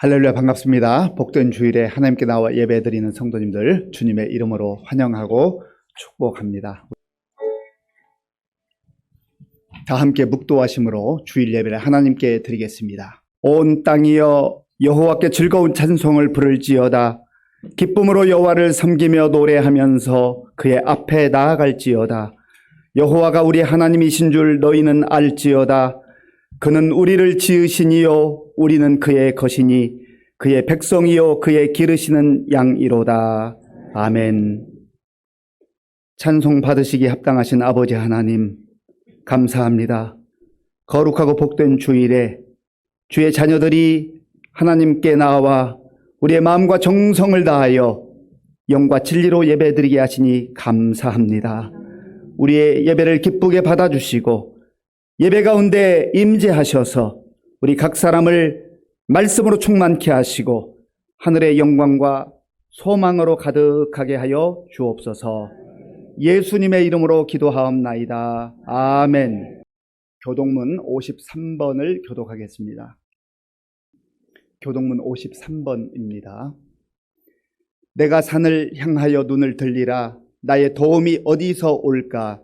할렐루야, 반갑습니다. 복된 주일에 하나님께 나와 예배드리는 성도님들 주님의 이름으로 환영하고 축복합니다. 다 함께 묵도하심으로 주일 예배를 하나님께 드리겠습니다. 온 땅이여 여호와께 즐거운 찬송을 부를지어다. 기쁨으로 여호와를 섬기며 노래하면서 그의 앞에 나아갈지어다. 여호와가 우리 하나님이신 줄 너희는 알지어다. 그는 우리를 지으시니요 우리는 그의 것이니 그의 백성이요 그의 기르시는 양이로다. 아멘. 찬송 받으시기 합당하신 아버지 하나님 감사합니다. 거룩하고 복된 주일에 주의 자녀들이 하나님께 나와 우리의 마음과 정성을 다하여 영과 진리로 예배드리게 하시니 감사합니다. 우리의 예배를 기쁘게 받아주시고 예배 가운데 임재하셔서 우리 각 사람을 말씀으로 충만케 하시고 하늘의 영광과 소망으로 가득하게 하여 주옵소서. 예수님의 이름으로 기도하옵나이다. 아멘. 교동문 53번을 교독하겠습니다. 교동문 53번입니다. 내가 산을 향하여 눈을 들리라. 나의 도움이 어디서 올까?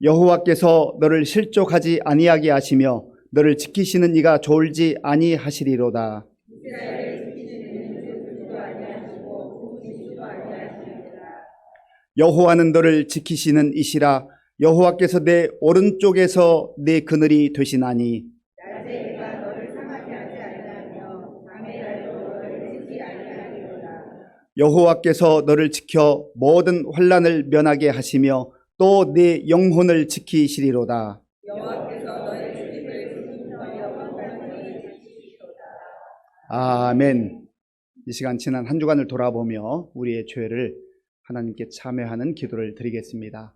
여호와께서 너를 실족하지 아니하게 하시며 너를 지키시는 이가 졸지 아니하시리로다. 여호와는 너를 지키시는 이시라. 여호와께서 내 오른쪽에서 내 그늘이 되시나니 여호와께서 너를 지켜 모든 환난을 면하게 하시며 또 네 영혼을 지키시리로다. 아멘. 이 시간 지난 한 주간을 돌아보며 우리의 죄를 하나님께 참회하는 기도를 드리겠습니다.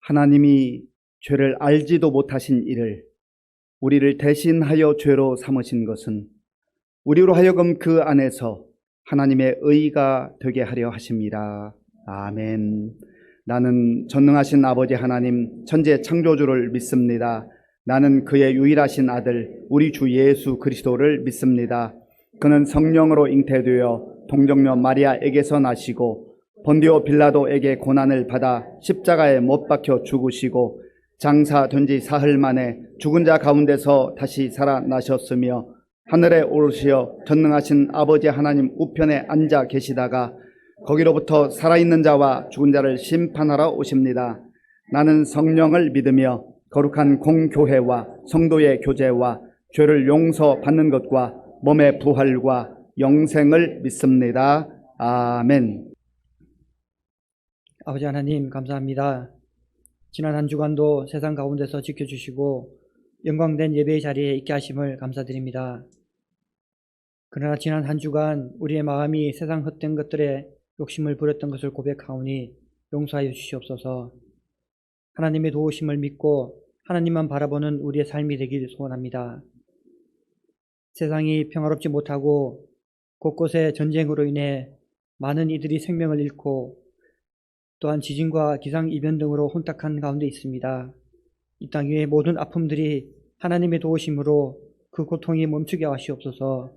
하나님이 죄를 알지도 못하신 이를 우리를 대신하여 죄로 삼으신 것은 우리로 하여금 그 안에서 하나님의 의가 되게 하려 하십니다. 아멘. 나는 전능하신 아버지 하나님 천지의 창조주를 믿습니다. 나는 그의 유일하신 아들 우리 주 예수 그리스도를 믿습니다. 그는 성령으로 잉태되어 동정녀 마리아에게서 나시고 본디오 빌라도에게 고난을 받아 십자가에 못 박혀 죽으시고 장사된 지 사흘 만에 죽은 자 가운데서 다시 살아나셨으며 하늘에 오르시어 전능하신 아버지 하나님 우편에 앉아 계시다가 거기로부터 살아있는 자와 죽은 자를 심판하러 오십니다. 나는 성령을 믿으며 거룩한 공교회와 성도의 교제와 죄를 용서받는 것과 몸의 부활과 영생을 믿습니다. 아멘. 아버지 하나님 감사합니다. 지난 한 주간도 세상 가운데서 지켜주시고 영광된 예배의 자리에 있게 하심을 감사드립니다. 그러나 지난 한 주간 우리의 마음이 세상 헛된 것들에 욕심을 부렸던 것을 고백하오니 용서하여 주시옵소서. 하나님의 도우심을 믿고 하나님만 바라보는 우리의 삶이 되길 소원합니다. 세상이 평화롭지 못하고 곳곳에 전쟁으로 인해 많은 이들이 생명을 잃고 또한 지진과 기상이변 등으로 혼탁한 가운데 있습니다. 이 땅 위의 모든 아픔들이 하나님의 도우심으로 그 고통이 멈추게 하시옵소서.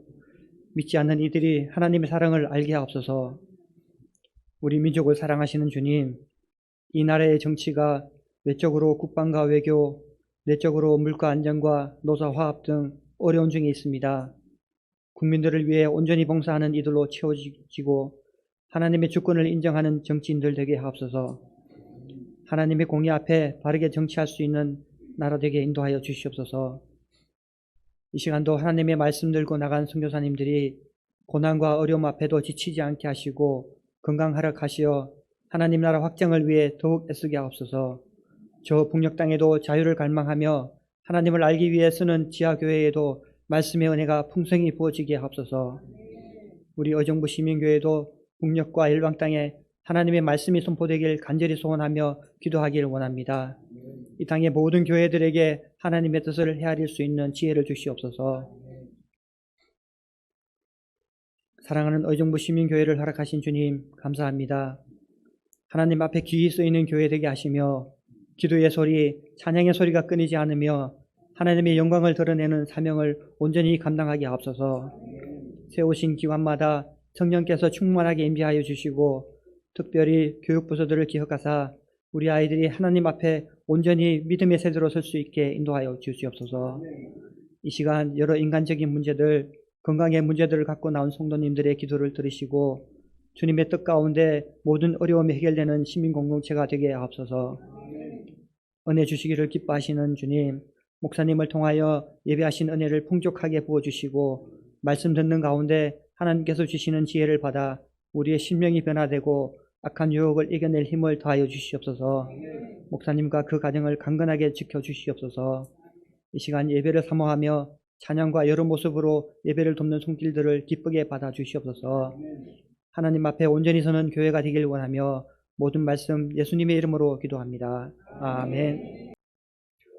믿지 않는 이들이 하나님의 사랑을 알게 하옵소서. 우리 민족을 사랑하시는 주님, 이 나라의 정치가 외적으로 국방과 외교, 내적으로 물가 안정과 노사 화합 등 어려운 중에 있습니다. 국민들을 위해 온전히 봉사하는 이들로 채워지고 하나님의 주권을 인정하는 정치인들 되게 하옵소서. 하나님의 공의 앞에 바르게 정치할 수 있는 나라 되게 인도하여 주시옵소서. 이 시간도 하나님의 말씀 들고 나간 선교사님들이 고난과 어려움 앞에도 지치지 않게 하시고 건강하락하시어 하나님 나라 확장을 위해 더욱 애쓰게 하옵소서. 저 북녘 땅에도 자유를 갈망하며 하나님을 알기 위해 쓰는 지하교회에도 말씀의 은혜가 풍성히 부어지게 하옵소서. 우리 의정부 시민교회도 북녘과 일방 땅에 하나님의 말씀이 선포되길 간절히 소원하며 기도하기를 원합니다. 이 땅의 모든 교회들에게 하나님의 뜻을 헤아릴 수 있는 지혜를 주시옵소서. 사랑하는 의정부 시민교회를 허락하신 주님 감사합니다. 하나님 앞에 귀히 쓰이는 교회 되게 하시며 기도의 소리, 찬양의 소리가 끊이지 않으며 하나님의 영광을 드러내는 사명을 온전히 감당하게 하옵소서. 세우신 기관마다 성령께서 충만하게 임재하여 주시고 특별히 교육부서들을 기억하사 우리 아이들이 하나님 앞에 온전히 믿음의 세대로 설 수 있게 인도하여 주시옵소서. 이 시간 여러 인간적인 문제들, 건강의 문제들을 갖고 나온 성도님들의 기도를 들으시고 주님의 뜻 가운데 모든 어려움이 해결되는 시민공동체가 되게 하옵소서. 은혜 주시기를 기뻐하시는 주님, 목사님을 통하여 예배하신 은혜를 풍족하게 부어주시고 말씀 듣는 가운데 하나님께서 주시는 지혜를 받아 우리의 심령이 변화되고 악한 유혹을 이겨낼 힘을 더하여 주시옵소서. 목사님과 그 가정을 강건하게 지켜주시옵소서. 이 시간 예배를 사모하며 찬양과 여러 모습으로 예배를 돕는 손길들을 기쁘게 받아주시옵소서. 하나님 앞에 온전히 서는 교회가 되길 원하며 모든 말씀 예수님의 이름으로 기도합니다. 아멘.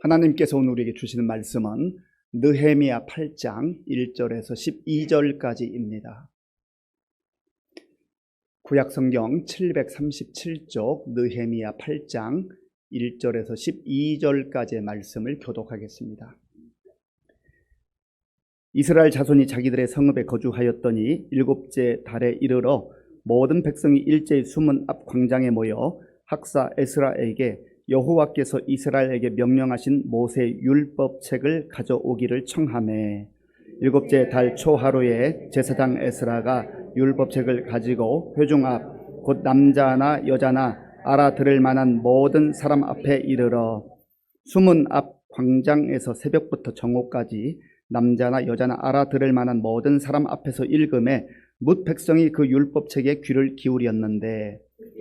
하나님께서 오늘 우리에게 주시는 말씀은 느헤미야 8장 1절에서 12절까지입니다. 구약성경 737쪽 느헤미야 8장 1절에서 12절까지의 말씀을 교독하겠습니다. 이스라엘 자손이 자기들의 성읍에 거주하였더니 일곱째 달에 이르러 모든 백성이 일제히 수문 앞 광장에 모여 학사 에스라에게 여호와께서 이스라엘에게 명령하신 모세의 율법책을 가져오기를 청하매 일곱째 달 초하루에 제사장 에스라가 율법책을 가지고 회중 앞 곧 남자나 여자나 알아들을 만한 모든 사람 앞에 이르러 수문 앞 광장에서 새벽부터 정오까지 남자나 여자나 알아들을 만한 모든 사람 앞에서 읽음에 뭇 백성이 그 율법책에 귀를 기울였는데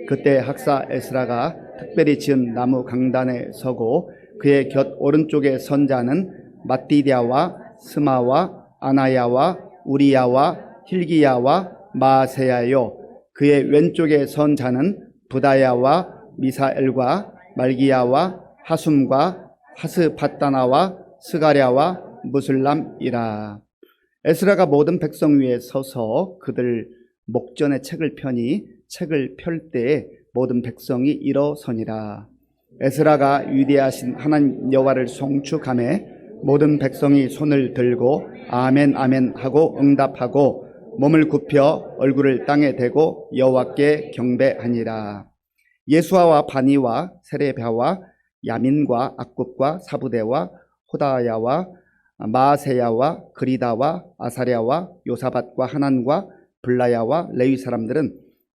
그때 학사 에스라가 특별히 지은 나무 강단에 서고 그의 곁 오른쪽에 선 자는 마띠디아와 스마와 아나야와 우리야와 힐기야와 마세야요 그의 왼쪽에 선 자는 부다야와 미사엘과 말기야와 하숨과 하스바다나와 스가랴와 무슬람이라. 에스라가 모든 백성 위에 서서 그들 목전에 책을 펴니 책을 펼 때에 모든 백성이 일어서니라. 에스라가 위대하신 하나님 여호와를 송축하매 모든 백성이 손을 들고 아멘 아멘 하고 응답하고 몸을 굽혀 얼굴을 땅에 대고 여호와께 경배하니라. 예수아와 바니와 세레비아와 야민과 악굽과 사부대와 호다야와 마세야와 그리다와 아사랴와 요사밧과 하난과 블라야와 레위 사람들은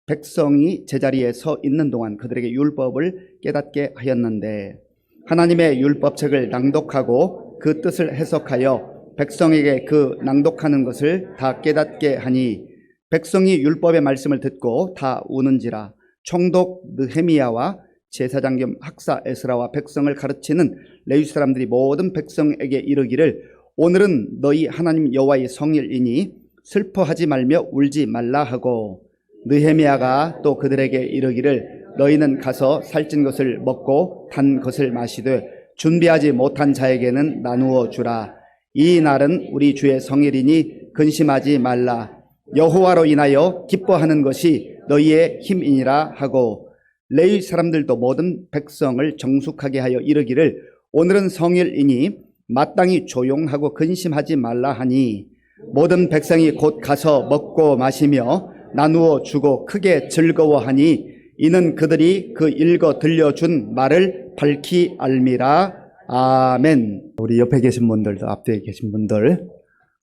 백성이 제자리에 서 있는 동안 그들에게 율법을 깨닫게 하였는데 하나님의 율법책을 낭독하고 그 뜻을 해석하여 백성에게 그 낭독하는 것을 다 깨닫게 하니 백성이 율법의 말씀을 듣고 다 우는지라. 총독 느헤미야와 제사장 겸 학사 에스라와 백성을 가르치는 레위 사람들이 모든 백성에게 이르기를 오늘은 너희 하나님 여호와의 성일이니 슬퍼하지 말며 울지 말라 하고 느헤미야가 또 그들에게 이르기를 너희는 가서 살찐 것을 먹고 단 것을 마시되 준비하지 못한 자에게는 나누어 주라. 이 날은 우리 주의 성일이니 근심하지 말라. 여호와로 인하여 기뻐하는 것이 너희의 힘이니라 하고 레위 사람들도 모든 백성을 정숙하게 하여 이르기를 오늘은 성일이니 마땅히 조용하고 근심하지 말라 하니 모든 백성이 곧 가서 먹고 마시며 나누어 주고 크게 즐거워하니 이는 그들이 그 읽어 들려준 말을 밝히 알미라. 아멘. 우리 옆에 계신 분들도 앞뒤에 계신 분들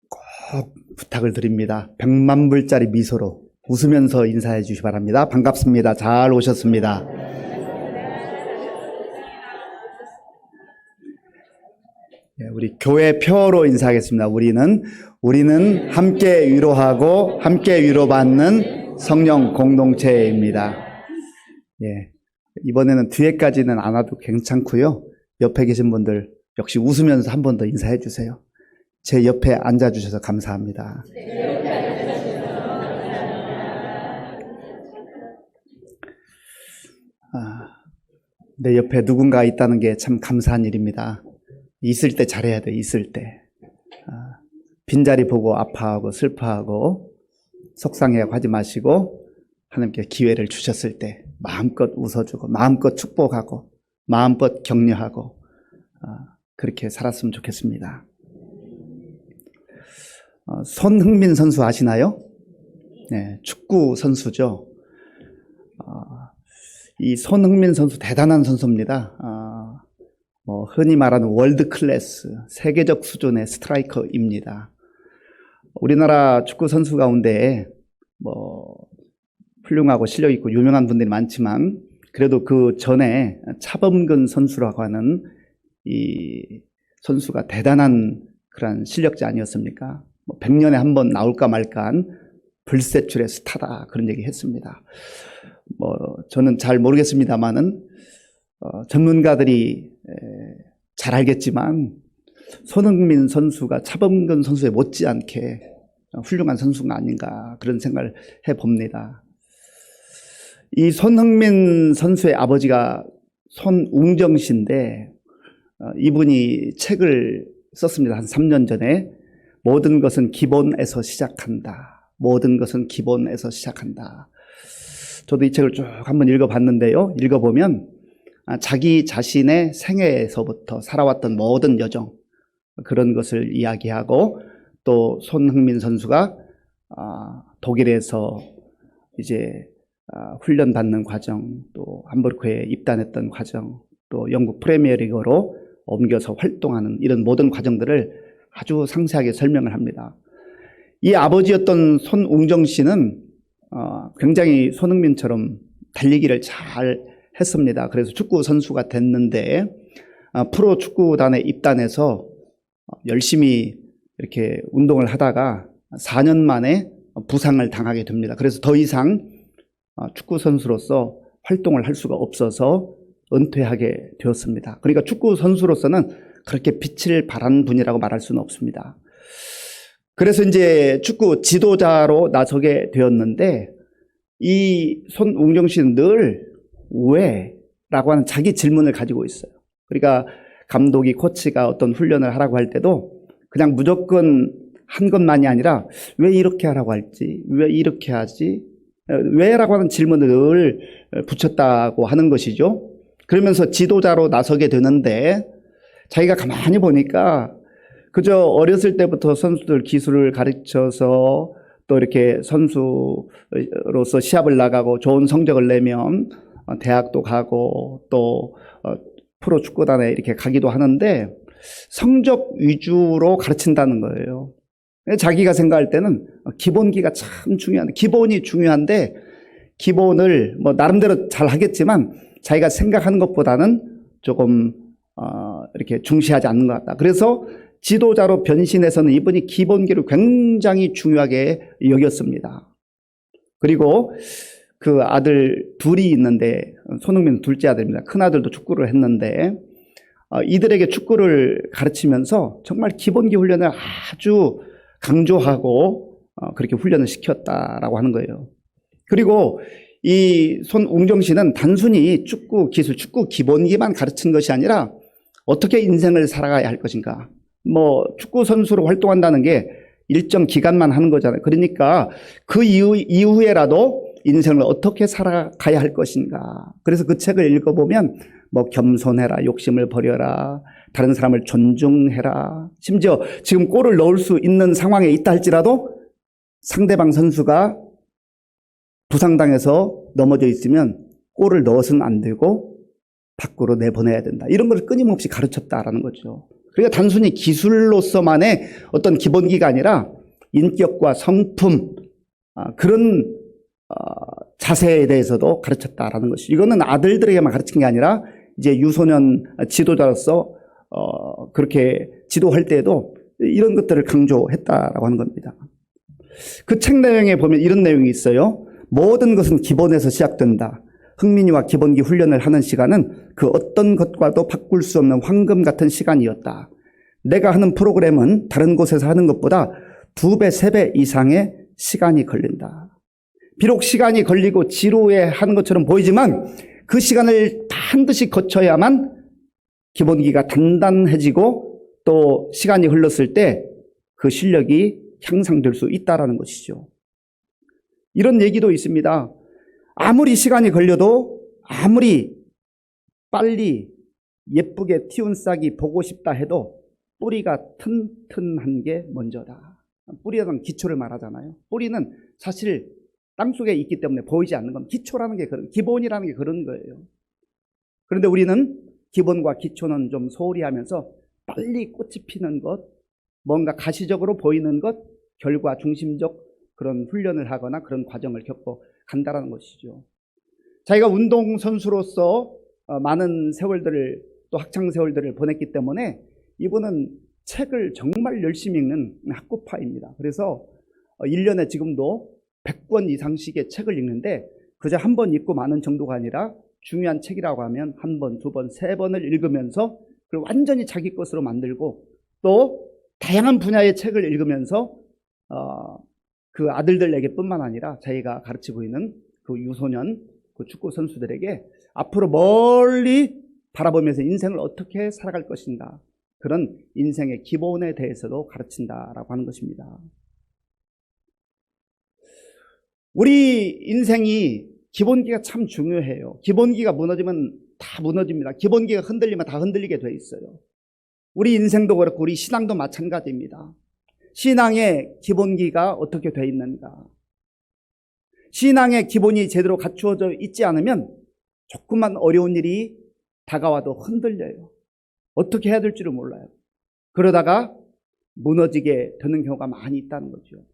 꼭 부탁을 드립니다. 100만 불짜리 미소로 웃으면서 인사해 주시기 바랍니다. 반갑습니다. 잘 오셨습니다. 우리 교회 표어로 인사하겠습니다. 우리는 함께 위로하고 함께 위로받는 성령 공동체입니다. 예, 이번에는 뒤에까지는 안 와도 괜찮고요. 옆에 계신 분들 역시 웃으면서 한 번 더 인사해 주세요. 제 옆에 앉아 주셔서 감사합니다. 내 옆에 누군가 있다는 게 참 감사한 일입니다. 있을 때 잘해야 돼, 있을 때. 빈자리 보고 아파하고 슬퍼하고 속상해하고 하지 마시고 하나님께 기회를 주셨을 때 마음껏 웃어주고 마음껏 축복하고 마음껏 격려하고 그렇게 살았으면 좋겠습니다. 손흥민 선수 아시나요? 네, 축구 선수죠. 이 손흥민 선수 대단한 선수입니다. 흔히 말하는 월드 클래스, 세계적 수준의 스트라이커입니다. 우리나라 축구 선수 가운데 훌륭하고 실력 있고 유명한 분들이 많지만 그래도 그 전에 차범근 선수라고 하는 이 선수가 대단한 그런 실력자 아니었습니까? 100년에 한 번 나올까 말까한 불세출의 스타다 그런 얘기 했습니다. 저는 잘 모르겠습니다만은 전문가들이 잘 알겠지만 손흥민 선수가 차범근 선수에 못지않게 훌륭한 선수가 아닌가 그런 생각을 해봅니다. 이 손흥민 선수의 아버지가 손웅정 씨인데 이분이 책을 썼습니다. 한 3년 전에. 모든 것은 기본에서 시작한다. 모든 것은 기본에서 시작한다. 저도 이 책을 쭉 한번 읽어봤는데요. 읽어보면 자기 자신의 생애에서부터 살아왔던 모든 여정 그런 것을 이야기하고 또 손흥민 선수가 독일에서 이제 훈련받는 과정 또 함부르크에 입단했던 과정 또 영국 프리미어리그로 옮겨서 활동하는 이런 모든 과정들을 아주 상세하게 설명을 합니다. 이 아버지였던 손웅정 씨는 굉장히 손흥민처럼 달리기를 잘 했습니다. 그래서 축구 선수가 됐는데 프로 축구단에 입단해서 열심히 이렇게 운동을 하다가 4년 만에 부상을 당하게 됩니다. 그래서 더 이상 축구 선수로서 활동을 할 수가 없어서 은퇴하게 되었습니다. 그러니까 축구 선수로서는 그렇게 빛을 발한 분이라고 말할 수는 없습니다. 그래서 이제 축구 지도자로 나서게 되었는데 이 손웅정 씨는 늘 왜? 라고 하는 자기 질문을 가지고 있어요. 그러니까 감독이 코치가 어떤 훈련을 하라고 할 때도 그냥 무조건 한 것만이 아니라 왜 이렇게 하라고 할지, 왜 이렇게 하지, 왜라고 하는 질문을 늘 붙였다고 하는 것이죠. 그러면서 지도자로 나서게 되는데 자기가 가만히 보니까 그저 어렸을 때부터 선수들 기술을 가르쳐서 또 이렇게 선수로서 시합을 나가고 좋은 성적을 내면 대학도 가고 또 프로 축구단에 이렇게 가기도 하는데 성적 위주로 가르친다는 거예요. 자기가 생각할 때는 기본기가 참 중요한데 기본이 중요한데 기본을 나름대로 잘 하겠지만 자기가 생각하는 것보다는 조금 이렇게 중시하지 않는 것 같다. 그래서 지도자로 변신해서는 이분이 기본기를 굉장히 중요하게 여겼습니다. 그리고 그 아들 둘이 있는데 손흥민은 둘째 아들입니다. 큰 아들도 축구를 했는데 이들에게 축구를 가르치면서 정말 기본기 훈련을 아주 강조하고 그렇게 훈련을 시켰다라고 하는 거예요. 그리고 이 손웅정 씨는 단순히 축구 기술, 축구 기본기만 가르친 것이 아니라 어떻게 인생을 살아가야 할 것인가. 축구 선수로 활동한다는 게 일정 기간만 하는 거잖아요. 그러니까 그 이후에라도 인생을 어떻게 살아가야 할 것인가. 그래서 그 책을 읽어보면 겸손해라, 욕심을 버려라, 다른 사람을 존중해라. 심지어 지금 골을 넣을 수 있는 상황에 있다 할지라도 상대방 선수가 부상당해서 넘어져 있으면 골을 넣어서는 안 되고 밖으로 내보내야 된다. 이런 걸 끊임없이 가르쳤다라는 거죠. 그러니까 단순히 기술로서만의 어떤 기본기가 아니라 인격과 성품, 그런 자세에 대해서도 가르쳤다라는 것이, 이거는 아들들에게만 가르친 게 아니라 이제 유소년 지도자로서 그렇게 지도할 때에도 이런 것들을 강조했다라고 하는 겁니다. 그 책 내용에 보면 이런 내용이 있어요. 모든 것은 기본에서 시작된다. 흥민이와 기본기 훈련을 하는 시간은 그 어떤 것과도 바꿀 수 없는 황금 같은 시간이었다. 내가 하는 프로그램은 다른 곳에서 하는 것보다 2배, 3배 이상의 시간이 걸린다. 비록 시간이 걸리고 지루해 하는 것처럼 보이지만 그 시간을 반드시 거쳐야만 기본기가 단단해지고 또 시간이 흘렀을 때 그 실력이 향상될 수 있다는 것이죠. 이런 얘기도 있습니다. 아무리 시간이 걸려도 아무리 빨리 예쁘게 틔운 싹이 보고 싶다 해도 뿌리가 튼튼한 게 먼저다. 뿌리라는 기초를 말하잖아요. 뿌리는 사실 땅속에 있기 때문에 보이지 않는 건 기초라는 게 기본이라는 게 그런 거예요. 그런데 우리는 기본과 기초는 좀 소홀히 하면서 빨리 꽃이 피는 것, 뭔가 가시적으로 보이는 것, 결과 중심적 그런 훈련을 하거나 그런 과정을 겪고 간다라는 것이죠. 자기가 운동선수로서 많은 세월들을, 또 학창세월들을 보냈기 때문에 이분은 책을 정말 열심히 읽는 학구파입니다. 그래서 1년에 지금도 100권 이상씩의 책을 읽는데 그저 한 번 읽고 마는 정도가 아니라 중요한 책이라고 하면 1번, 2번, 3번을 읽으면서 그걸 완전히 자기 것으로 만들고 또 다양한 분야의 책을 읽으면서 그 아들들에게 뿐만 아니라 자기가 가르치고 있는 그 유소년, 그 축구 선수들에게 앞으로 멀리 바라보면서 인생을 어떻게 살아갈 것인가, 그런 인생의 기본에 대해서도 가르친다라고 하는 것입니다. 우리 인생이 기본기가 참 중요해요. 기본기가 무너지면 다 무너집니다. 기본기가 흔들리면 다 흔들리게 돼 있어요. 우리 인생도 그렇고 우리 신앙도 마찬가지입니다. 신앙의 기본기가 어떻게 돼 있는가? 신앙의 기본이 제대로 갖추어져 있지 않으면 조금만 어려운 일이 다가와도 흔들려요. 어떻게 해야 될지를 몰라요. 그러다가 무너지게 되는 경우가 많이 있다는 거죠.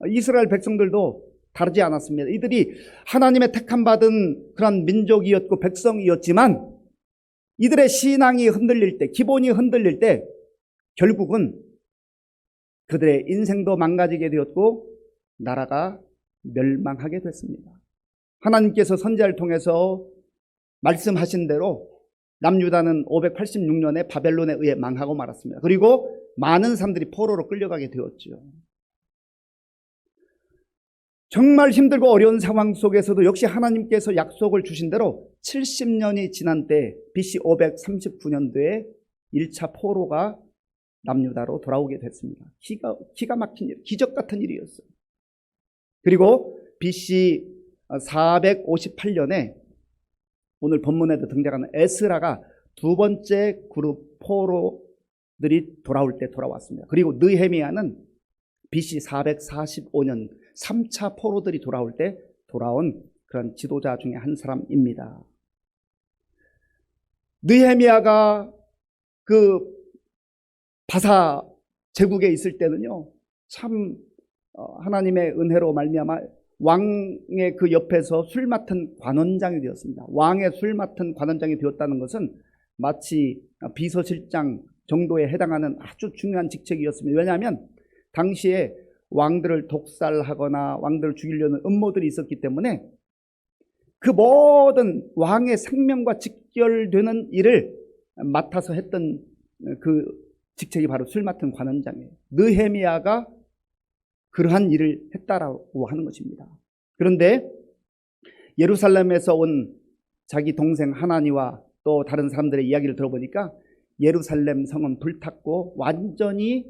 이스라엘 백성들도 다르지 않았습니다. 이들이 하나님의 택함받은 그런 민족이었고 백성이었지만 이들의 신앙이 흔들릴 때, 기본이 흔들릴 때 결국은 그들의 인생도 망가지게 되었고 나라가 멸망하게 됐습니다. 하나님께서 선지자를 통해서 말씀하신 대로 남유다는 586년에 바벨론에 의해 망하고 말았습니다. 그리고 많은 사람들이 포로로 끌려가게 되었죠. 정말 힘들고 어려운 상황 속에서도 역시 하나님께서 약속을 주신 대로 70년이 지난 때 BC 539년도에 1차 포로가 남유다로 돌아오게 됐습니다. 기가 막힌 일, 기적 같은 일이었어요. 그리고 BC 458년에 오늘 본문에도 등장하는 에스라가 두 번째 그룹 포로들이 돌아올 때 돌아왔습니다. 그리고 느헤미야는 BC 445년 3차 포로들이 돌아올 때 돌아온 그런 지도자 중에 한 사람입니다. 느헤미야가 그 바사 제국에 있을 때는요, 참 하나님의 은혜로 말미암아 왕의 그 옆에서 술 맡은 관원장이 되었습니다. 왕의 술 맡은 관원장이 되었다는 것은 마치 비서실장 정도에 해당하는 아주 중요한 직책이었습니다. 왜냐하면 당시에 왕들을 독살하거나 왕들을 죽이려는 음모들이 있었기 때문에 그 모든 왕의 생명과 직결되는 일을 맡아서 했던 그 직책이 바로 술 맡은 관원장이에요. 느헤미야가 그러한 일을 했다라고 하는 것입니다. 그런데 예루살렘에서 온 자기 동생 하나니와 또 다른 사람들의 이야기를 들어보니까 예루살렘 성은 불탔고 완전히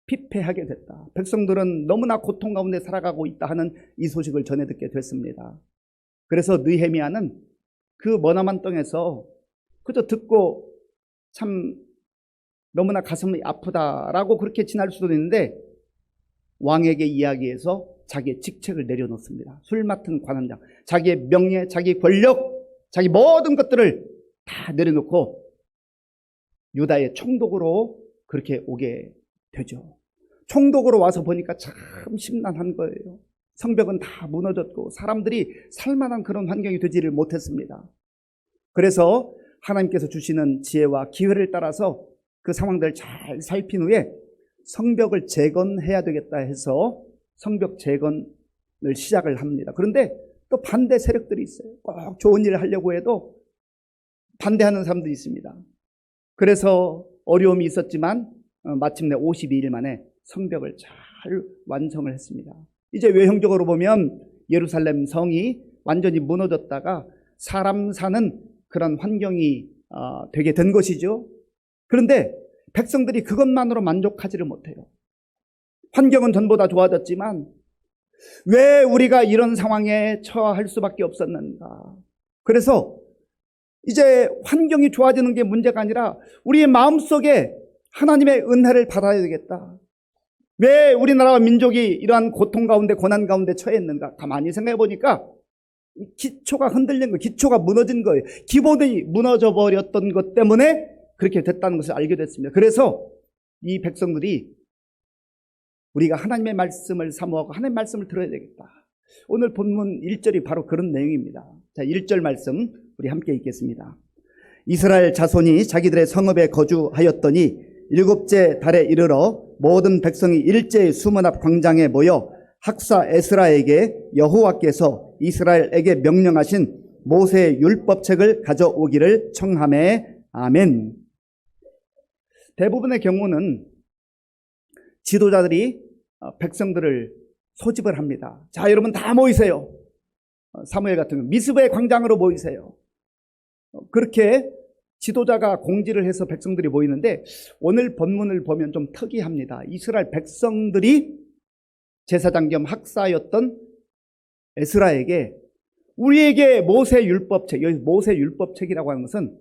피폐하게 됐다. 백성들은 너무나 고통 가운데 살아가고 있다 하는 이 소식을 전해 듣게 됐습니다. 그래서 느헤미야는 그 머나먼 땅에서 그저 듣고 참 너무나 가슴이 아프다라고 그렇게 지날 수도 있는데 왕에게 이야기해서 자기의 직책을 내려놓습니다. 술 맡은 관원장, 자기의 명예, 자기 권력, 자기 모든 것들을 다 내려놓고 유다의 총독으로 그렇게 오게 되죠. 총독으로 와서 보니까 참 심란한 거예요. 성벽은 다 무너졌고 사람들이 살만한 그런 환경이 되지를 못했습니다. 그래서 하나님께서 주시는 지혜와 기회를 따라서 그 상황들을 잘 살핀 후에 성벽을 재건해야 되겠다 해서 성벽 재건을 시작을 합니다. 그런데 또 반대 세력들이 있어요. 꼭 좋은 일을 하려고 해도 반대하는 사람들이 있습니다. 그래서 어려움이 있었지만 마침내 52일 만에 성벽을 잘 완성을 했습니다. 이제 외형적으로 보면 예루살렘 성이 완전히 무너졌다가 사람 사는 그런 환경이 되게 된 것이죠. 그런데 백성들이 그것만으로 만족하지를 못해요. 환경은 전보다 좋아졌지만 왜 우리가 이런 상황에 처할 수밖에 없었는가? 그래서 이제 환경이 좋아지는 게 문제가 아니라 우리의 마음속에 하나님의 은혜를 받아야 되겠다. 왜 우리나라와 민족이 이러한 고통 가운데 고난 가운데 처해 있는가? 가만히 생각해 보니까 기초가 흔들린 거예요. 기초가 무너진 거예요. 기본이 무너져 버렸던 것 때문에 그렇게 됐다는 것을 알게 됐습니다. 그래서 이 백성들이 우리가 하나님의 말씀을 사모하고 하나님의 말씀을 들어야 되겠다. 오늘 본문 1절이 바로 그런 내용입니다. 자, 1절 말씀 우리 함께 읽겠습니다. 이스라엘 자손이 자기들의 성읍에 거주하였더니 일곱째 달에 이르러 모든 백성이 일제히 수문 앞 광장에 모여 학사 에스라에게 여호와께서 이스라엘에게 명령하신 모세의 율법책을 가져오기를 청하매 아멘. 대부분의 경우는 지도자들이 백성들을 소집을 합니다. 자, 여러분 다 모이세요. 사무엘 같은 경우 미스바의 광장으로 모이세요. 그렇게 지도자가 공지를 해서 백성들이 모이는데 오늘 본문을 보면 좀 특이합니다. 이스라엘 백성들이 제사장 겸 학사였던 에스라에게 우리에게 모세 율법책, 여기 모세 율법책이라고 하는 것은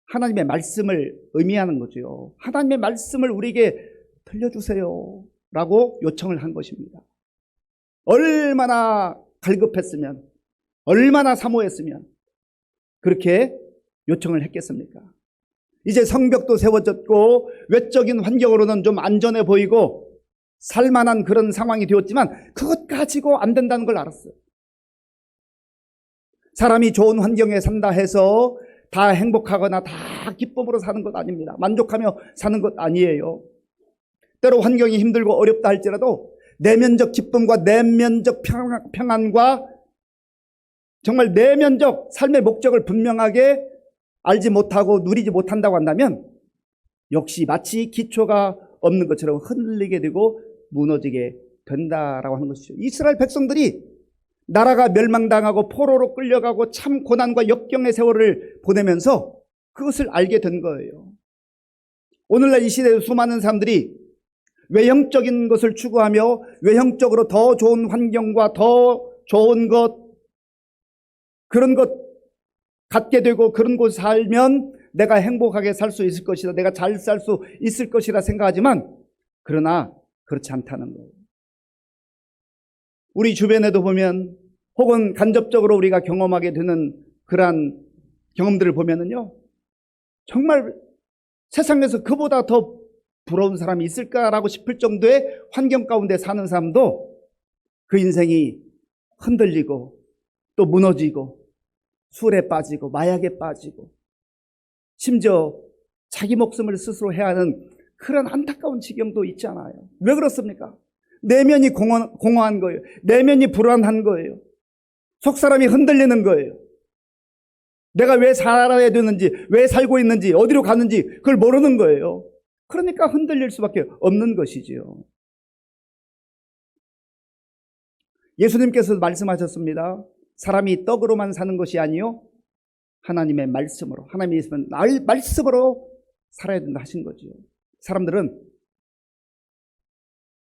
하나님의 말씀을 의미하는 거죠. 하나님의 말씀을 우리에게 들려주세요 라고 요청을 한 것입니다. 얼마나 갈급했으면, 얼마나 사모했으면 그렇게 요청을 했겠습니까? 이제 성벽도 세워졌고 외적인 환경으로는 좀 안전해 보이고 살만한 그런 상황이 되었지만 그것 가지고 안 된다는 걸 알았어요. 사람이 좋은 환경에 산다 해서 다 행복하거나 다 기쁨으로 사는 것 아닙니다. 만족하며 사는 것 아니에요. 때로 환경이 힘들고 어렵다 할지라도 내면적 기쁨과 내면적 평안과 정말 내면적 삶의 목적을 분명하게 알지 못하고 누리지 못한다고 한다면 역시 마치 기초가 없는 것처럼 흔들리게 되고 무너지게 된다라고 하는 것이죠. 이스라엘 백성들이 나라가 멸망당하고 포로로 끌려가고 참 고난과 역경의 세월을 보내면서 그것을 알게 된 거예요. 오늘날 이 시대에 수많은 사람들이 외형적인 것을 추구하며 외형적으로 더 좋은 환경과 더 좋은 것, 그런 것 갖게 되고 그런 곳에 살면 내가 행복하게 살 수 있을 것이다, 내가 잘 살 수 있을 것이라 생각하지만 그러나 그렇지 않다는 거예요. 우리 주변에도 보면 혹은 간접적으로 우리가 경험하게 되는 그러한 경험들을 보면은요, 정말 세상에서 그보다 더 부러운 사람이 있을까라고 싶을 정도의 환경 가운데 사는 사람도 그 인생이 흔들리고 또 무너지고 술에 빠지고 마약에 빠지고 심지어 자기 목숨을 스스로 해야 하는 그런 안타까운 지경도 있지 않아요. 왜 그렇습니까? 내면이 공허한 거예요. 내면이 불안한 거예요. 속사람이 흔들리는 거예요. 내가 왜 살아야 되는지, 왜 살고 있는지, 어디로 가는지 그걸 모르는 거예요. 그러니까 흔들릴 수밖에 없는 것이지요. 예수님께서 말씀하셨습니다. 사람이 떡으로만 사는 것이 아니요 하나님의 말씀으로, 하나님의 말씀으로 살아야 된다 하신 거지요. 사람들은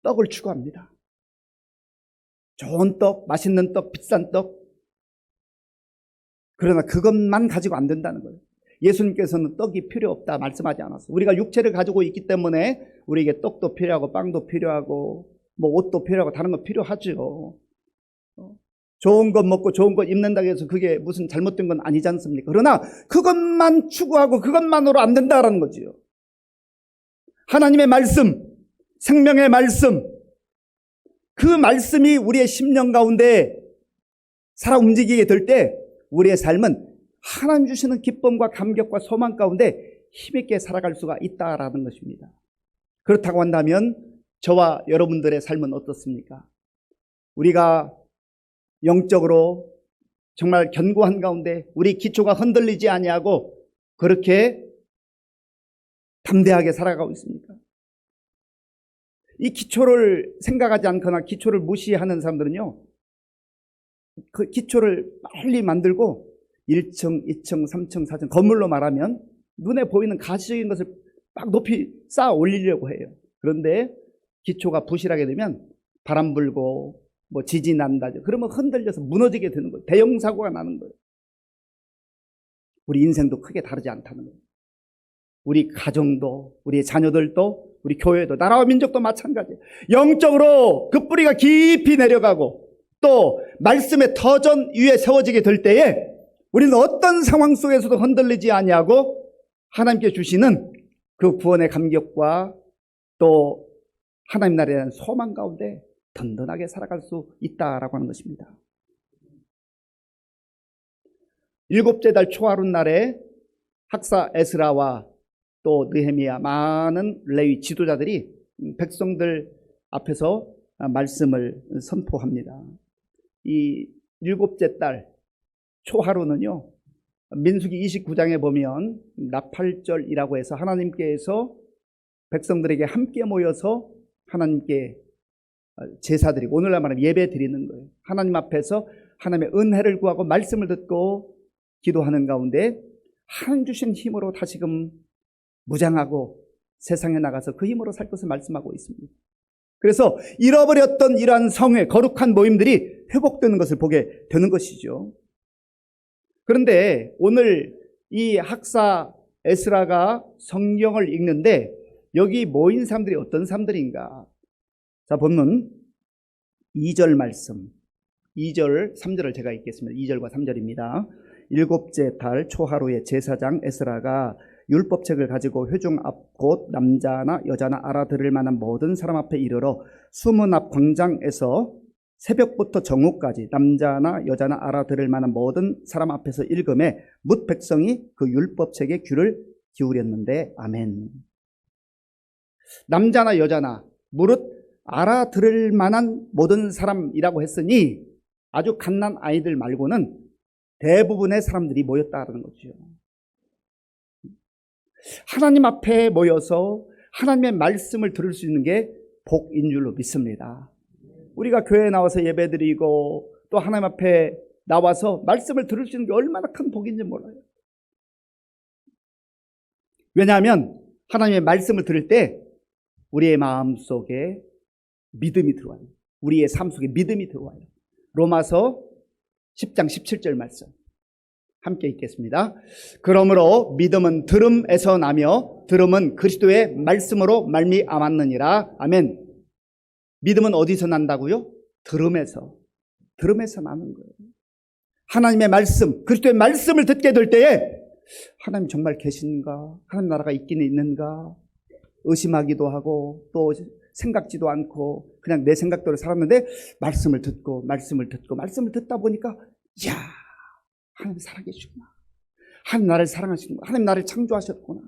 떡을 추구합니다. 좋은 떡, 맛있는 떡, 비싼 떡. 그러나 그것만 가지고 안 된다는 거예요. 예수님께서는 떡이 필요 없다 말씀하지 않았어요. 우리가 육체를 가지고 있기 때문에 우리에게 떡도 필요하고 빵도 필요하고 뭐 옷도 필요하고 다른 거 필요하죠. 좋은 것 먹고 좋은 것 입는다고 해서 그게 무슨 잘못된 건 아니지 않습니까? 그러나 그것만 추구하고 그것만으로 안 된다라는 거지요. 하나님의 말씀, 생명의 말씀, 그 말씀이 우리의 심령 가운데 살아 움직이게 될 때 우리의 삶은 하나님 주시는 기쁨과 감격과 소망 가운데 힘있게 살아갈 수가 있다라는 것입니다. 그렇다고 한다면 저와 여러분들의 삶은 어떻습니까? 우리가 영적으로 정말 견고한 가운데 우리 기초가 흔들리지 아니하고 그렇게 담대하게 살아가고 있습니까? 이 기초를 생각하지 않거나 기초를 무시하는 사람들은요, 그 기초를 빨리 만들고 1층, 2층, 3층, 4층 건물로 말하면 눈에 보이는 가시적인 것을 막 높이 쌓아 올리려고 해요. 그런데 기초가 부실하게 되면 바람 불고 뭐 지진 난다, 그러면 흔들려서 무너지게 되는 거예요. 대형 사고가 나는 거예요. 우리 인생도 크게 다르지 않다는 거예요. 우리 가정도, 우리 자녀들도, 우리 교회도, 나라와 민족도 마찬가지예요. 영적으로 그 뿌리가 깊이 내려가고 또 말씀의 터전 위에 세워지게 될 때에 우리는 어떤 상황 속에서도 흔들리지 아니하고 하나님께 주시는 그 구원의 감격과 또 하나님 나라에 대한 소망 가운데 든든하게 살아갈 수 있다라고 하는 것입니다. 7째 달 초하룻 날에 학사 에스라와 또 느헤미야, 많은 레위 지도자들이 백성들 앞에서 말씀을 선포합니다. 이 7째 달 초하루는요, 민수기 29장에 보면 나팔절이라고 해서 하나님께서 백성들에게 함께 모여서 하나님께 제사드리고, 오늘날 말하면 예배 드리는 거예요. 하나님 앞에서 하나님의 은혜를 구하고 말씀을 듣고 기도하는 가운데 하나님 주신 힘으로 다시금 무장하고 세상에 나가서 그 힘으로 살 것을 말씀하고 있습니다. 그래서 잃어버렸던 이러한 성회, 거룩한 모임들이 회복되는 것을 보게 되는 것이죠. 그런데 오늘 이 학사 에스라가 성경을 읽는데 여기 모인 사람들이 어떤 사람들인가? 자, 본문 2절 말씀, 2절, 3절을 제가 읽겠습니다. 2절과 3절입니다. 7째 달 초하루에 제사장 에스라가 율법책을 가지고 회중 앞 곧 남자나 여자나 알아들을 만한 모든 사람 앞에 이르러 수문 앞 광장에서 새벽부터 정오까지 남자나 여자나 알아들을 만한 모든 사람 앞에서 읽음에 뭇 백성이 그 율법책에 귀를 기울였는데 아멘. 남자나 여자나 무릇 알아들을 만한 모든 사람이라고 했으니 아주 갓난 아이들 말고는 대부분의 사람들이 모였다는 거죠. 하나님 앞에 모여서 하나님의 말씀을 들을 수 있는 게 복인 줄로 믿습니다. 우리가 교회에 나와서 예배드리고 또 하나님 앞에 나와서 말씀을 들을 수 있는 게 얼마나 큰 복인지 몰라요. 왜냐하면 하나님의 말씀을 들을 때 우리의 마음 속에 믿음이 들어와요. 우리의 삶 속에 믿음이 들어와요. 로마서 10장 17절 말씀 함께 읽겠습니다. 그러므로 믿음은 들음에서 나며 들음은 그리스도의 말씀으로 말미암았느니라. 아멘. 믿음은 어디서 난다고요? 들음에서 나는 거예요. 하나님의 말씀, 그리스도의 말씀을 듣게 될 때에 하나님 정말 계신가? 하나님 나라가 있기는 있는가? 의심하기도 하고 또 생각지도 않고 그냥 내 생각대로 살았는데 말씀을 듣다 보니까 이야, 하나님 살아계시구나. 하나님 나를 사랑하시는구나. 하나님 나를 창조하셨구나.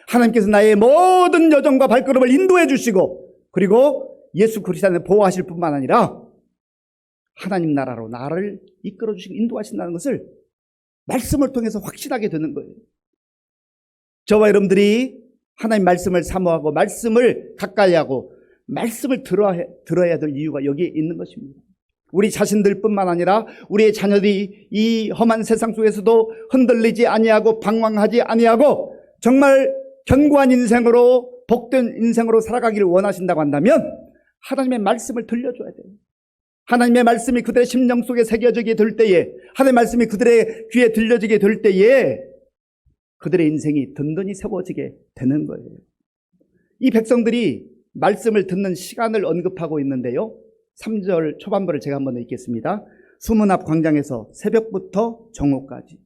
하나님께서 나의 모든 여정과 발걸음을 인도해 주시고 그리고 예수 그리스도 안에 보호하실 뿐만 아니라 하나님 나라로 나를 이끌어 주시고 인도하신다는 것을 말씀을 통해서 확신하게 되는 거예요. 저와 여러분들이 하나님 말씀을 사모하고 말씀을 가까이 하고 말씀을 들어야 될 이유가 여기에 있는 것입니다. 우리 자신들뿐만 아니라 우리의 자녀들이 이 험한 세상 속에서도 흔들리지 아니하고 방황하지 아니하고 정말 견고한 인생으로 복된 인생으로 살아가기를 원하신다고 한다면 하나님의 말씀을 들려줘야 돼요. 하나님의 말씀이 그들의 심령 속에 새겨지게 될 때에, 하나님의 말씀이 그들의 귀에 들려지게 될 때에 그들의 인생이 든든히 세워지게 되는 거예요. 이 백성들이 말씀을 듣는 시간을 언급하고 있는데요, 3절 초반부를 제가 한번 읽겠습니다. 수문 앞 광장에서 새벽부터 정오까지,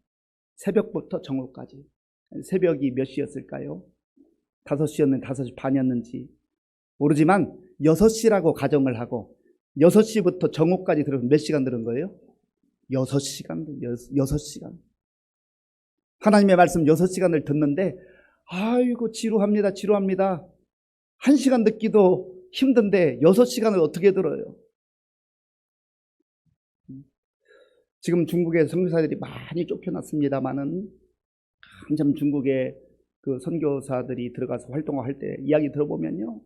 새벽이 몇 시였을까요? 5시였는지 5시 반이었는지 모르지만 6시라고 가정을 하고 6시부터 정오까지 들으면 몇 시간 들은 거예요? 6시간, 6시간. 하나님의 말씀 6시간을 듣는데 아이고 지루합니다. 지루합니다. 1시간 듣기도 힘든데 6시간을 어떻게 들어요? 지금 중국의 선교사들이 많이 쫓겨났습니다만은 한참 중국의 그 선교사들이 들어가서 활동할 때 이야기 들어보면요.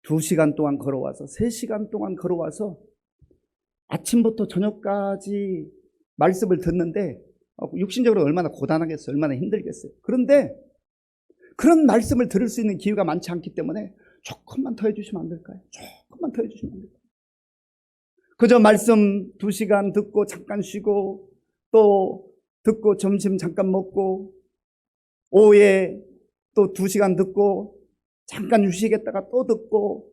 2시간 동안 걸어와서 3시간 동안 걸어와서 아침부터 저녁까지 말씀을 듣는데 육신적으로 얼마나 고단하겠어요. 얼마나 힘들겠어요. 그런데 그런 말씀을 들을 수 있는 기회가 많지 않기 때문에 조금만 더 해주시면 안 될까요? 조금만 더 해주시면 안 될까요? 그저 말씀 2시간 듣고 잠깐 쉬고 또 듣고 점심 잠깐 먹고 오후에 또 2시간 듣고 잠깐 휴식했다가 또 듣고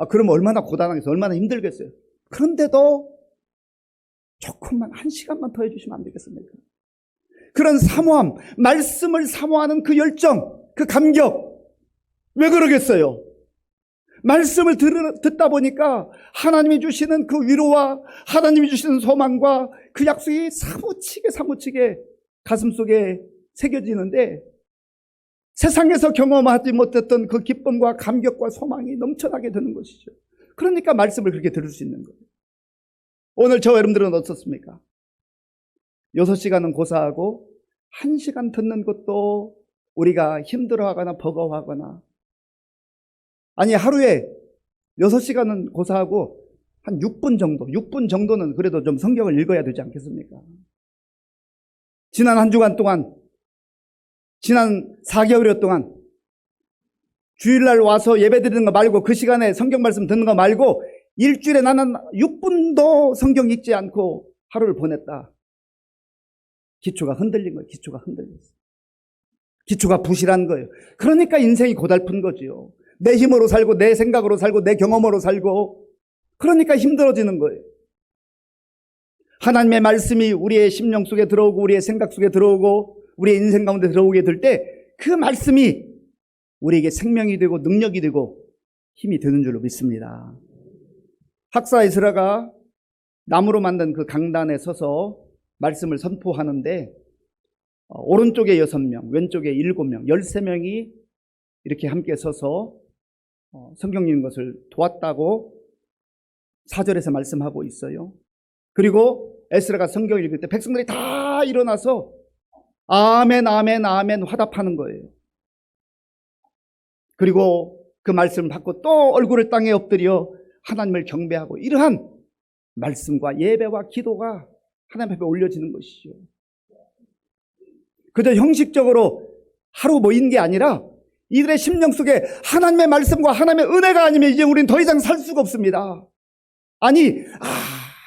그러면 얼마나 고단하겠어요. 얼마나 힘들겠어요. 그런데도 조금만 1시간만 더 해주시면 안 되겠습니까? 그런 사모함, 말씀을 사모하는 그 열정, 그 감격 왜 그러겠어요? 말씀을 듣다 보니까 하나님이 주시는 그 위로와 하나님이 주시는 소망과 그 약속이 사무치게 가슴속에 새겨지는데 세상에서 경험하지 못했던 그 기쁨과 감격과 소망이 넘쳐나게 되는 것이죠. 그러니까 말씀을 그렇게 들을 수 있는 거예요. 오늘 저 여러분들은 어떻습니까? 6시간은 고사하고 1시간 듣는 것도 우리가 힘들어하거나 버거워하거나 아니 하루에 6시간은 고사하고 한 6분 정도는 그래도 좀 성경을 읽어야 되지 않겠습니까? 지난 한 주간 동안 지난 4개월여 동안 주일날 와서 예배 드리는 거 말고 그 시간에 성경 말씀 듣는 거 말고 일주일에 나는 6분도 성경 읽지 않고 하루를 보냈다. 기초가 흔들린 거예요. 기초가 흔들렸어요. 기초가 부실한 거예요. 그러니까 인생이 고달픈 거지요. 내 힘으로 살고 내 생각으로 살고 내 경험으로 살고 그러니까 힘들어지는 거예요. 하나님의 말씀이 우리의 심령 속에 들어오고 우리의 생각 속에 들어오고 우리의 인생 가운데 들어오게 될 때 그 말씀이 우리에게 생명이 되고 능력이 되고 힘이 되는 줄로 믿습니다. 학사 에스라가 나무로 만든 그 강단에 서서 말씀을 선포하는데 오른쪽에 6명, 왼쪽에 7명, 13명이 이렇게 함께 서서 성경 읽는 것을 도왔다고 4절에서 말씀하고 있어요. 그리고 에스라가 성경을 읽을 때 백성들이 다 일어나서 아멘 아멘 아멘 화답하는 거예요. 그리고 그 말씀을 받고 또 얼굴을 땅에 엎드려 하나님을 경배하고 이러한 말씀과 예배와 기도가 하나님 앞에 올려지는 것이죠. 그저 형식적으로 하루 모인 게 아니라 이들의 심령 속에 하나님의 말씀과 하나님의 은혜가 아니면 이제 우리는 더 이상 살 수가 없습니다. 아니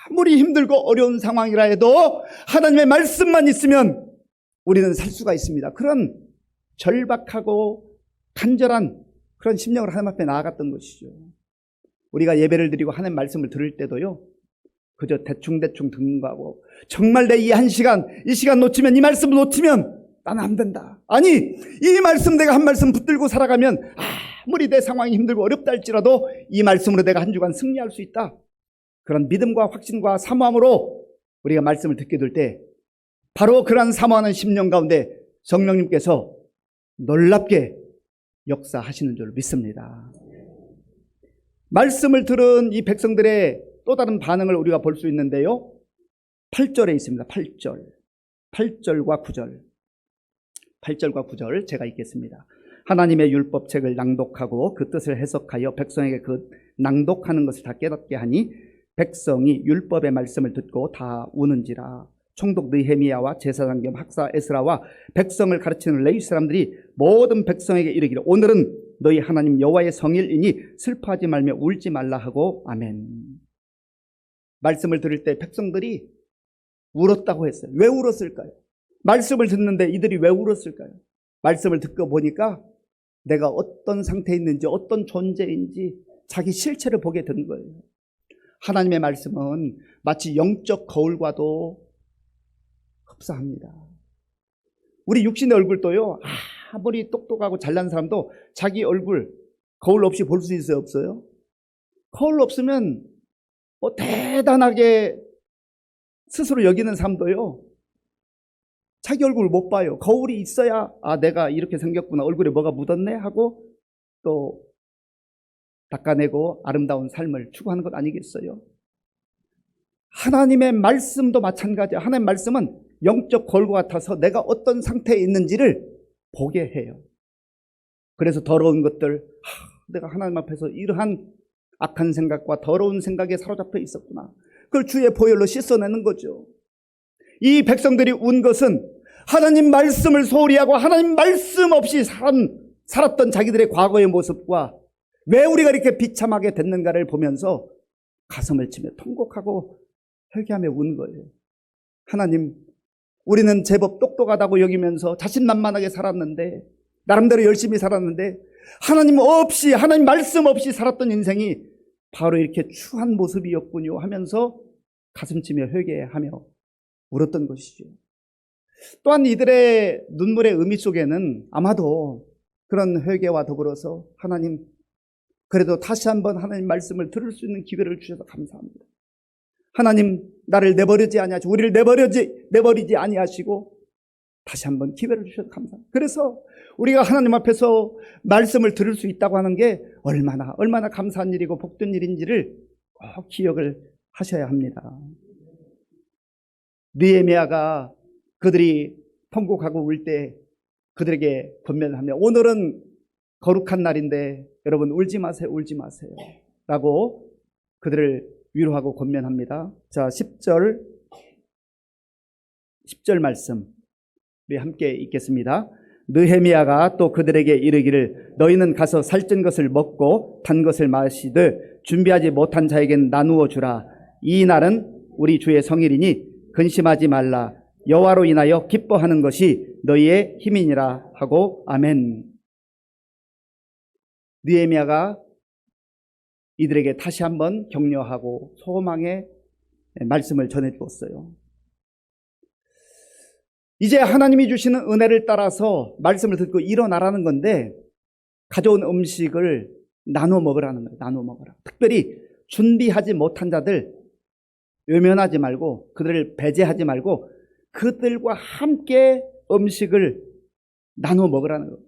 아무리 힘들고 어려운 상황이라 해도 하나님의 말씀만 있으면 우리는 살 수가 있습니다. 그런 절박하고 간절한 그런 심령을 하나님 앞에 나아갔던 것이죠. 우리가 예배를 드리고 하나님 말씀을 들을 때도요. 그저 대충 듣는 거하고 정말 내 이 1시간 이 시간 놓치면 이 말씀 놓치면 나는 안 된다. 아니 이 말씀 내가 한 말씀 붙들고 살아가면 아무리 내 상황이 힘들고 어렵다 할지라도 이 말씀으로 내가 한 주간 승리할 수 있다. 그런 믿음과 확신과 사모함으로 우리가 말씀을 듣게 될 때 바로 그런 사모하는 심령 가운데 성령님께서 놀랍게 역사하시는 줄 믿습니다. 말씀을 들은 이 백성들의 또 다른 반응을 우리가 볼 수 있는데요. 8절에 있습니다. 8절과 9절. 8절과 9절 제가 읽겠습니다. 하나님의 율법책을 낭독하고 그 뜻을 해석하여 백성에게 그 낭독하는 것을 다 깨닫게 하니 백성이 율법의 말씀을 듣고 다 우는지라. 총독 느헤미야와 제사장 겸 학사 에스라와 백성을 가르치는 레위 사람들이 모든 백성에게 이르기를 오늘은 너희 하나님 여호와의 성일이니 슬퍼하지 말며 울지 말라 하고 아멘. 말씀을 들을 때 백성들이 울었다고 했어요. 왜 울었을까요? 말씀을 듣는데 이들이 왜 울었을까요? 말씀을 듣고 보니까 내가 어떤 상태에 있는지 어떤 존재인지 자기 실체를 보게 된 거예요. 하나님의 말씀은 마치 영적 거울과도 흡사합니다. 우리 육신의 얼굴도요. 아무리 똑똑하고 잘난 사람도 자기 얼굴 거울 없이 볼 수 있어요, 없어요? 거울 없으면 대단하게 스스로 여기는 사람도요, 자기 얼굴을 못 봐요. 거울이 있어야 내가 이렇게 생겼구나, 얼굴에 뭐가 묻었네 하고 또 닦아내고 아름다운 삶을 추구하는 것 아니겠어요? 하나님의 말씀도 마찬가지예요. 하나님의 말씀은 영적 거울과 같아서 내가 어떤 상태에 있는지를 보게 해요. 그래서 더러운 것들, 내가 하나님 앞에서 이러한 악한 생각과 더러운 생각에 사로잡혀 있었구나, 그걸 주의 보혈로 씻어내는 거죠. 이 백성들이 운 것은 하나님 말씀을 소홀히 하고 하나님 말씀 없이 살았던 자기들의 과거의 모습과 왜 우리가 이렇게 비참하게 됐는가를 보면서 가슴을 치며 통곡하고 회개하며 운 거예요. 하나님, 우리는 제법 똑똑하다고 여기면서 자신만만하게 살았는데, 나름대로 열심히 살았는데, 하나님 없이, 하나님 말씀 없이 살았던 인생이 바로 이렇게 추한 모습이었군요 하면서 가슴치며 회개하며 울었던 것이죠. 또한 이들의 눈물의 의미 속에는 아마도 그런 회개와 더불어서 하나님, 그래도 다시 한번 하나님 말씀을 들을 수 있는 기회를 주셔서 감사합니다. 하나님, 나를 내버리지 아니하시고 우리를 내버리지 아니하시고 다시 한번 기회를 주셔서 감사합니다. 그래서 우리가 하나님 앞에서 말씀을 들을 수 있다고 하는 게 얼마나 감사한 일이고 복된 일인지를 꼭 기억을 하셔야 합니다. 느헤미야가 그들이 통곡하고 울 때 그들에게 권면을 하며, 오늘은 거룩한 날인데 여러분 울지 마세요 라고 그들을 위로하고 권면합니다. 자, 10절 말씀 우리 함께 읽겠습니다. 느헤미야가 또 그들에게 이르기를, 너희는 가서 살찐 것을 먹고 단 것을 마시되 준비하지 못한 자에게는 나누어 주라. 이 날은 우리 주의 성일이니 근심하지 말라. 여호와로 인하여 기뻐하는 것이 너희의 힘이니라 하고. 아멘. 느헤미야가 이들에게 다시 한번 격려하고 소망의 말씀을 전해주었어요. 이제 하나님이 주시는 은혜를 따라서 말씀을 듣고 일어나라는 건데, 가져온 음식을 나눠 먹으라는 거예요. 나눠 먹으라. 특별히 준비하지 못한 자들 외면하지 말고, 그들을 배제하지 말고 그들과 함께 음식을 나눠 먹으라는 거예요.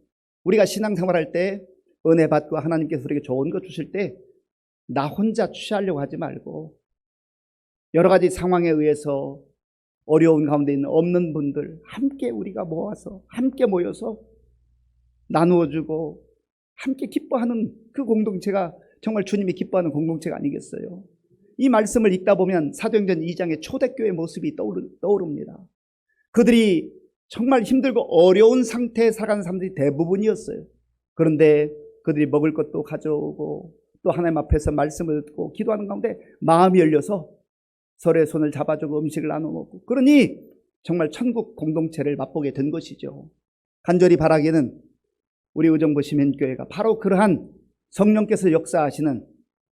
우리가 신앙생활할 때 은혜 받고 하나님께서 우리에게 좋은 거 주실 때 나 혼자 취하려고 하지 말고, 여러 가지 상황에 의해서 어려운 가운데 있는 없는 분들 함께 우리가 함께 모여서 나누어주고 함께 기뻐하는 그 공동체가 정말 주님이 기뻐하는 공동체가 아니겠어요? 이 말씀을 읽다 보면 사도행전 2장의 초대교회의 모습이 떠오릅니다. 그들이 정말 힘들고 어려운 상태에 살아가는 사람들이 대부분이었어요. 그런데 그들이 먹을 것도 가져오고 또 하나님 앞에서 말씀을 듣고 기도하는 가운데 마음이 열려서 서로의 손을 잡아주고 음식을 나눠 먹고, 그러니 정말 천국 공동체를 맛보게 된 것이죠. 간절히 바라기는 우리 의정부 시민교회가 바로 그러한 성령께서 역사하시는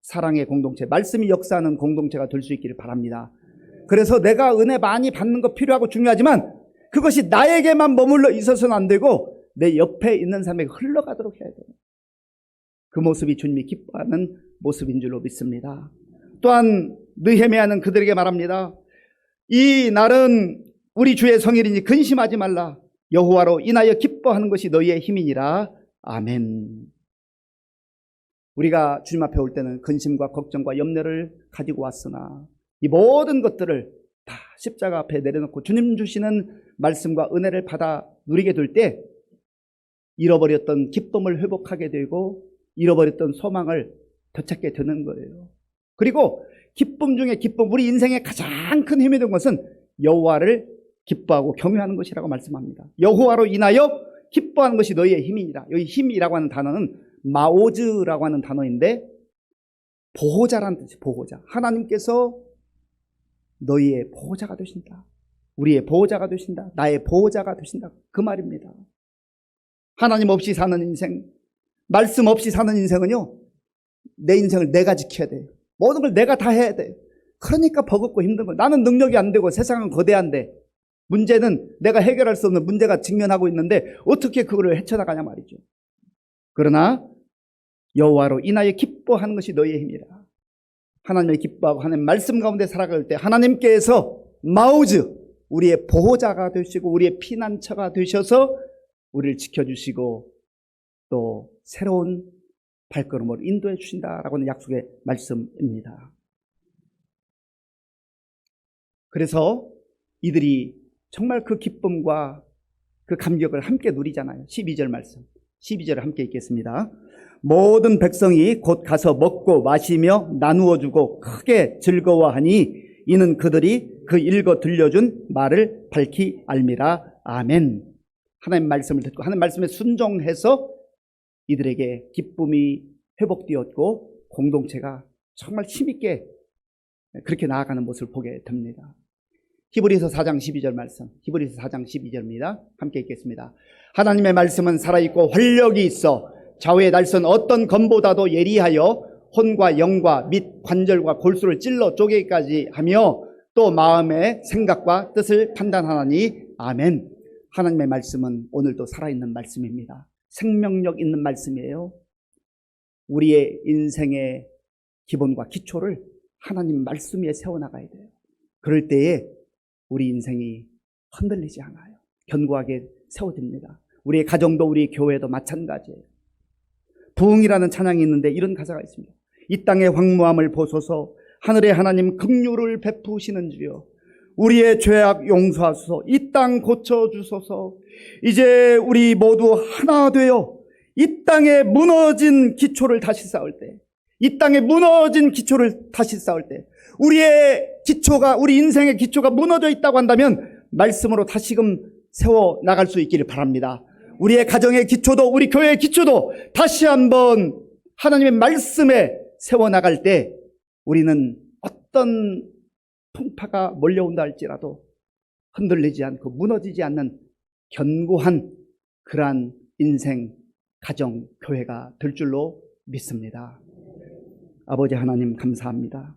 사랑의 공동체, 말씀이 역사하는 공동체가 될 수 있기를 바랍니다. 그래서 내가 은혜 많이 받는 거 필요하고 중요하지만 그것이 나에게만 머물러 있어서는 안 되고 내 옆에 있는 사람에게 흘러가도록 해야 돼요. 그 모습이 주님이 기뻐하는 모습인 줄로 믿습니다. 또한 느헤미야는 그들에게 말합니다. 이 날은 우리 주의 성일이니 근심하지 말라. 여호와로 인하여 기뻐하는 것이 너희의 힘이니라. 아멘. 우리가 주님 앞에 올 때는 근심과 걱정과 염려를 가지고 왔으나 이 모든 것들을 다 십자가 앞에 내려놓고 주님 주시는 말씀과 은혜를 받아 누리게 될 때 잃어버렸던 기쁨을 회복하게 되고 잃어버렸던 소망을 되찾게 되는 거예요. 그리고 기쁨 중에 기쁨, 우리 인생의 가장 큰 힘이 된 것은 여호와를 기뻐하고 경외하는 것이라고 말씀합니다. 여호와로 인하여 기뻐하는 것이 너희의 힘이니라. 여기 힘이라고 하는 단어는 마오즈라고 하는 단어인데 보호자라는 뜻이에요. 보호자. 하나님께서 너희의 보호자가 되신다. 우리의 보호자가 되신다. 나의 보호자가 되신다. 그 말입니다. 하나님 없이 사는 인생, 말씀 없이 사는 인생은요, 내 인생을 내가 지켜야 돼요. 모든 걸 내가 다 해야 돼요. 그러니까 버겁고 힘든 거예요. 나는 능력이 안 되고 세상은 거대한데 문제는 내가 해결할 수 없는 문제가 직면하고 있는데 어떻게 그거를 헤쳐나가냐 말이죠. 그러나 여호와로 인하여 기뻐하는 것이 너희의 힘이라. 하나님을 기뻐하고 하나님 말씀 가운데 살아갈 때 하나님께서 마우즈, 우리의 보호자가 되시고 우리의 피난처가 되셔서 우리를 지켜주시고 또 새로운 발걸음을 인도해 주신다라고는 약속의 말씀입니다. 그래서 이들이 정말 그 기쁨과 그 감격을 함께 누리잖아요. 12절 말씀, 12절을 함께 읽겠습니다. 모든 백성이 곧 가서 먹고 마시며 나누어 주고 크게 즐거워하니 이는 그들이 그 읽어 들려준 말을 밝히 알미라. 아멘. 하나님 말씀을 듣고 하나님 말씀에 순종해서 이들에게 기쁨이 회복되었고 공동체가 정말 힘있게 그렇게 나아가는 모습을 보게 됩니다. 히브리서 4장 12절 말씀, 히브리서 4장 12절입니다. 함께 읽겠습니다. 하나님의 말씀은 살아있고 활력이 있어 좌우의 날선 어떤 검보다도 예리하여 혼과 영과 및 관절과 골수를 찔러 쪼개기까지 하며 또 마음의 생각과 뜻을 판단하나니. 아멘. 하나님의 말씀은 오늘도 살아있는 말씀입니다. 생명력 있는 말씀이에요. 우리의 인생의 기본과 기초를 하나님 말씀 위에 세워나가야 돼요. 그럴 때에 우리 인생이 흔들리지 않아요. 견고하게 세워집니다. 우리의 가정도 우리 교회도 마찬가지예요. 부흥이라는 찬양이 있는데 이런 가사가 있습니다. 이 땅의 황무함을 보소서 하늘의 하나님 긍휼을 베푸시는 주여 우리의 죄악 용서하소서 이 땅 고쳐주소서. 이제 우리 모두 하나 되어 이 땅에 무너진 기초를 다시 쌓을 때, 이 땅에 무너진 기초를 다시 쌓을 때 우리의 기초가, 우리 인생의 기초가 무너져 있다고 한다면 말씀으로 다시금 세워 나갈 수 있기를 바랍니다. 우리의 가정의 기초도 우리 교회의 기초도 다시 한번 하나님의 말씀에 세워 나갈 때 우리는 어떤 풍파가 몰려온다 할지라도 흔들리지 않고 무너지지 않는 견고한 그러한 인생, 가정, 교회가 될 줄로 믿습니다. 아버지 하나님 감사합니다.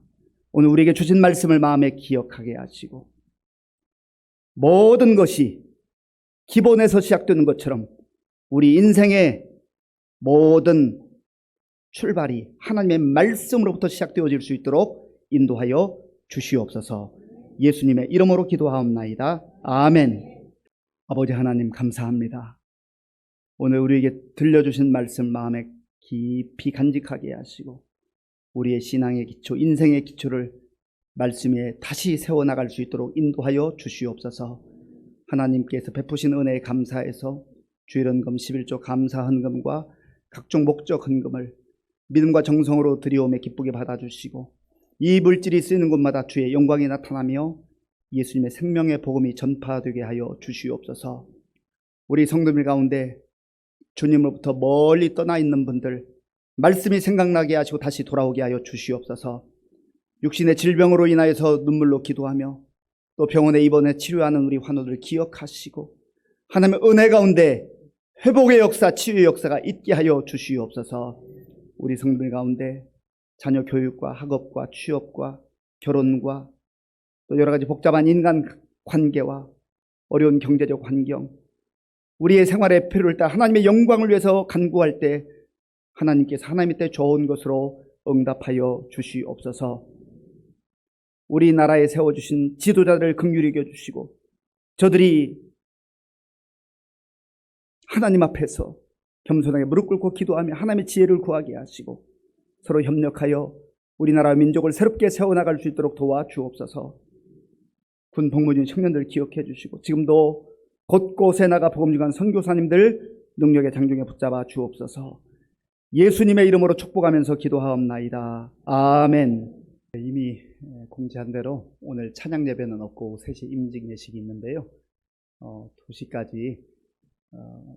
오늘 우리에게 주신 말씀을 마음에 기억하게 하시고 모든 것이 기본에서 시작되는 것처럼 우리 인생의 모든 출발이 하나님의 말씀으로부터 시작되어질 수 있도록 인도하여 주시옵소서. 예수님의 이름으로 기도하옵나이다. 아멘. 아버지 하나님 감사합니다. 오늘 우리에게 들려주신 말씀 마음에 깊이 간직하게 하시고 우리의 신앙의 기초, 인생의 기초를 말씀 위에 다시 세워나갈 수 있도록 인도하여 주시옵소서. 하나님께서 베푸신 은혜에 감사해서 주일헌금 11조 감사 헌금과 각종 목적 헌금을 믿음과 정성으로 드리오매 기쁘게 받아주시고 이 물질이 쓰이는 곳마다 주의 영광이 나타나며 예수님의 생명의 복음이 전파되게 하여 주시옵소서. 우리 성도들 가운데 주님으로부터 멀리 떠나 있는 분들 말씀이 생각나게 하시고 다시 돌아오게 하여 주시옵소서. 육신의 질병으로 인하여서 눈물로 기도하며 또 병원에 입원해 치료하는 우리 환우들 기억하시고 하나님의 은혜 가운데 회복의 역사, 치유의 역사가 있게 하여 주시옵소서. 우리 성도들 가운데 자녀 교육과 학업과 취업과 결혼과 또 여러 가지 복잡한 인간 관계와 어려운 경제적 환경, 우리의 생활의 필요를 따라 하나님의 영광을 위해서 간구할 때 하나님께서 하나님의 때 좋은 것으로 응답하여 주시옵소서. 우리나라에 세워주신 지도자들을 긍휼히 여겨주시고 저들이 하나님 앞에서 겸손하게 무릎 꿇고 기도하며 하나님의 지혜를 구하게 하시고 서로 협력하여 우리나라 민족을 새롭게 세워나갈 수 있도록 도와주옵소서. 군 복무 중 청년들 기억해 주시고 지금도 곳곳에 나가 복음 중한 선교사님들 능력의 장중에 붙잡아 주옵소서. 예수님의 이름으로 축복하면서 기도하옵나이다. 아멘. 이미 공지한 대로 오늘 찬양 예배는 없고 3시 임직 예식이 있는데요. 2시까지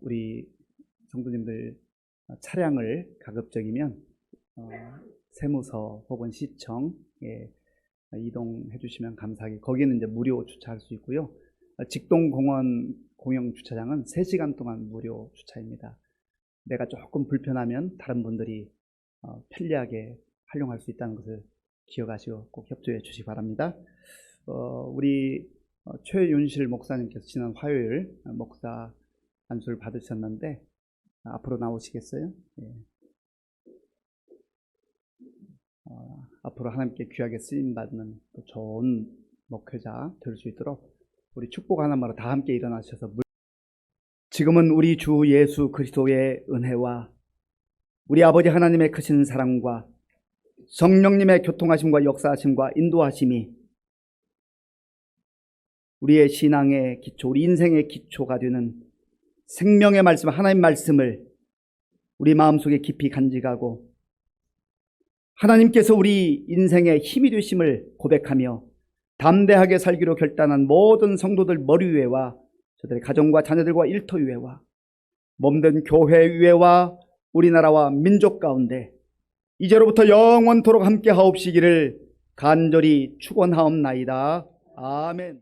우리 성도님들 차량을 가급적이면 세무서 혹은 시청에 이동해 주시면 감사하게. 거기는 이제 무료 주차할 수 있고요. 직동공원 공영 주차장은 3시간 동안 무료 주차입니다. 내가 조금 불편하면 다른 분들이 편리하게 활용할 수 있다는 것을 기억하시고 꼭 협조해 주시기 바랍니다. 우리 최윤실 목사님께서 지난 화요일 목사 안수를 받으셨는데 앞으로 나오시겠어요? 예. 앞으로 하나님께 귀하게 쓰임받는 또 좋은 목회자 될 수 있도록 우리 축복 하나마로 다 함께 일어나셔서 지금은 우리 주 예수 그리스도의 은혜와 우리 아버지 하나님의 크신 사랑과 성령님의 교통하심과 역사하심과 인도하심이 우리의 신앙의 기초, 우리 인생의 기초가 되는 생명의 말씀, 하나님 말씀을 우리 마음속에 깊이 간직하고 하나님께서 우리 인생의 힘이 되심을 고백하며 담대하게 살기로 결단한 모든 성도들 머리 위에와 저들의 가정과 자녀들과 일터 위에와 몸된 교회 위에와 우리나라와 민족 가운데 이제로부터 영원토록 함께 하옵시기를 간절히 축원하옵나이다. 아멘.